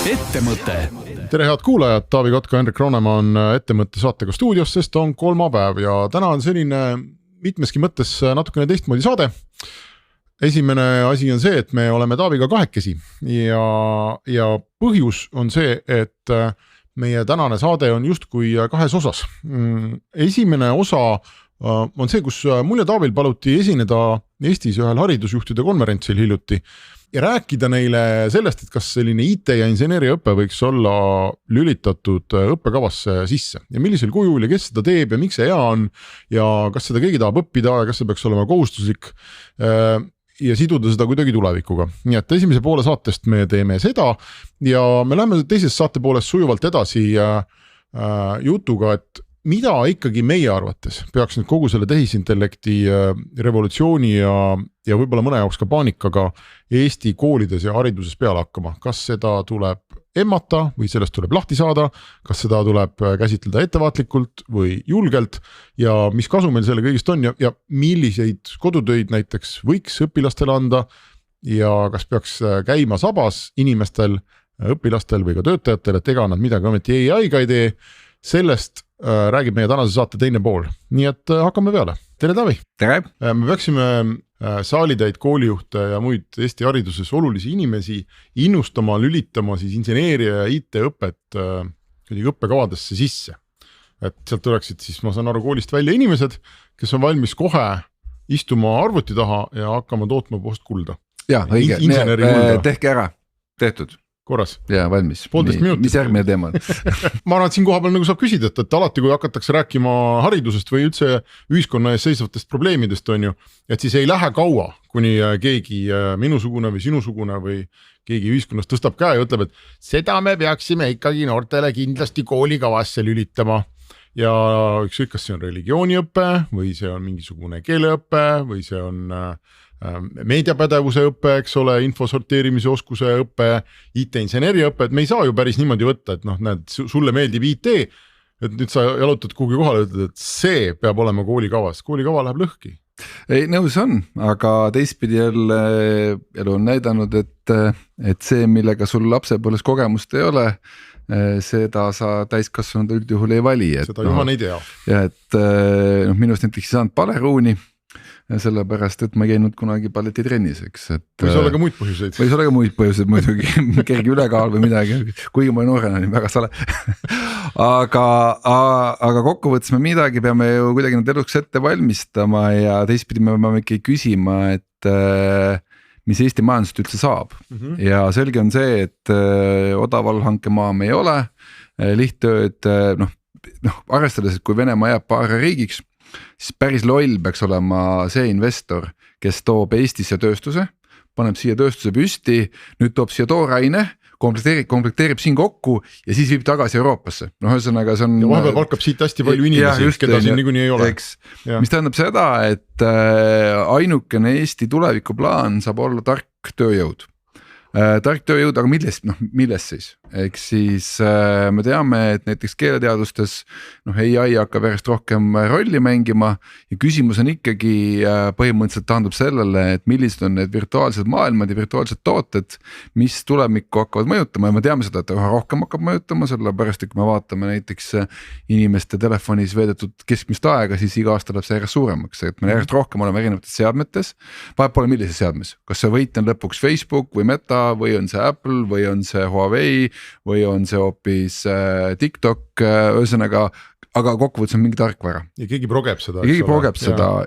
Ettemõte. Tere head kuulajad, Taavi Kotka, Hendrik Roonemaa on Ettemõtte saatega stuudios, sest on kolmapäev ja täna on selline mitmeski mõttes natukene teistmoodi saade. Esimene asi on see, et me oleme Taaviga kahekesi ja põhjus on see, et meie tänane saade on justkui kahes osas. Esimene osa on see, kus mul ja Taavil paluti esineda Eestis ühel haridusjuhtide konverentsil hiljuti ja rääkida neile sellest, et kas selline IT ja inseneeriaõpe võiks olla lülitatud õppekavasse sisse ja millisel kujul ja kes seda teeb ja miks see hea on ja kas seda keegi tahab õppida ja kas see peaks olema kohustuslik ja siduda seda kuidagi tulevikuga. Nii et esimese poole saatest me teeme seda ja me läheme teises saate poolest sujuvalt edasi jutuga, et mida ikkagi meie arvates peaks nüüd kogu selle tehisintellekti revolutsiooni ja võib-olla mõne jaoks ka paanikaga Eesti koolides ja hariduses peale hakkama. Kas seda tuleb emmata või sellest tuleb lahti saada, kas seda tuleb käsitleda ettevaatlikult või julgelt ja mis kasu meil selle kõigist on ja milliseid kodutöid näiteks võiks õpilastele anda ja kas peaks käima sabas inimestel, õpilastel või ka töötajatel, et ega nad midagi ometi AI-ga ei tee. Sellest räägib meie tänase saate teine pool. Nii et hakkame peale. Tere Taavi! Tere! Me peaksime saalitäid koolijuhte ja muid Eesti hariduses olulisi inimesi innustama, lülitama siis inseneeria ja IT-õpet õppekavadesse sisse. Et sealt tuleksid siis, ma saan aru, koolist välja inimesed, kes on valmis kohe istuma arvuti taha ja hakkama tootma post kulda. Ja, õige. Tehke ära. Tehtud. Korras. Ja, valmis. Mis järgmine teema? Ma arvan, et siin koha peal nagu saab küsida, et alati kui hakatakse rääkima haridusest või üldse ühiskonna ees seisvatest probleemidest on ju, et siis ei lähe kaua, kuni keegi minusugune või sinusugune või keegi ühiskonnas tõstab käe ja ütleb, et seda me peaksime ikkagi noortele kindlasti koolikavasse lülitama. Ja ükskõik, kas see on religiooniõpe või see on mingisugune keeleõpe või see on meediapädevuse õpe, eks ole, info sorteerimise oskuse õpe, IT-inseneeriaõpe, et me ei saa ju päris niimoodi võtta, et näed, sulle meeldib IT, et nüüd sa jalutad kuhugi kohale ja ütled, et see peab olema koolikavas, koolikava läheb lõhki. Ei, nõus on, aga teistpidi jälle elu on näidanud, et see, millega sul lapsepõlves kogemust ei ole, seda sa täiskasvanud üldjuhul ei vali. Seda juhan ei tea. Ja et minust näiteks ei saanud paleruuni, sellepärast, et ma ei käinud kunagi balletitrennis, eks. Võis olla ka muid põhjuseid. Võis olla ka muid põhjuseid muidugi, kergi ülekaal või midagi, kuigi ma noorena olin väga sale. Aga kokkuvõttes me midagi peame ju kuidagi need eluks ette valmistama ja teistpidi me peame ikkagi küsima, et mis Eesti majandust üldse saab. Ja selge on see, et odaval hankemaam ei ole, lihttööd, arvestades, et kui Venemaa jääb paare riigiks, siis päris loll peaks olema see investor, kes toob Eestisse tööstuse, paneb siia tööstuse püsti, nüüd toob siia tooraine, komplekteerib siin kokku ja siis viib tagasi Euroopasse. Ühesõnaga see on... Ja vahepeal palkab siit hästi palju inimesi, keda siin niikuinii ei ole. Mis tähendab seda, et ainukene Eesti tulevikuplaan saab olla tark tööjõud. Tark tööjõud, aga millest siis? Eks siis me teame, et näiteks keeleteadustes AI hakkab järjest rohkem rolli mängima ja küsimus on ikkagi põhimõtteliselt taandub sellele, et millised on need virtuaalsed maailmad ja virtuaalsed tooted, mis tulevikku hakkavad mõjutama ja me teame seda, et üha rohkem hakkab mõjutama, sellepärast, et kui me vaatame näiteks inimeste telefonis veedetud keskmist aega, siis iga aasta läheb see järjest suuremaks, et me järjest rohkem oleme erinevates seadmetes, vahet pole millises seadmes, kas see võit on lõpuks Facebook või Meta või on see Apple või on see Huawei või on see hoopis TikTok, ühesõnaga, aga kokkuvõttes on mingi tarkvara. Ja keegi progeb seda.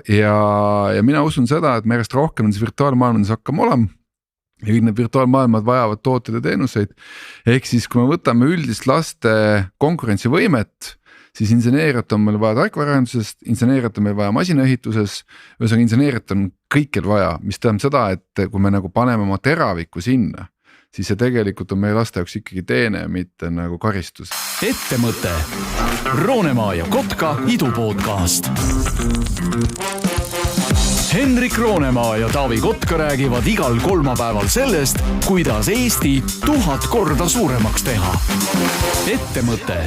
Ja mina usun seda, et me järjest rohkem nendes virtuaalmaailmades hakkama olema ja kõik need virtuaalmaailmad vajavad tooted ja teenuseid. Ehk siis, kui me võtame üldist laste konkurentsivõimet, siis inseneeriat on meil vaja tarkvaraarendusest, inseneeriat on meil vaja masinaehituses, ühesõnaga inseneeriat on kõikjal vaja, mis tähendab seda, et kui me nagu paneme oma teravikku sinna, siis see tegelikult on meie laste jaoks ikkagi teene, mitte nagu karistus. Ettemõte. Roonemaa ja Kotka idupodcast. Hendrik Roonemaa ja Taavi Kotka räägivad igal kolmapäeval sellest, kuidas Eesti 1000 korda suuremaks teha. Ettemõte.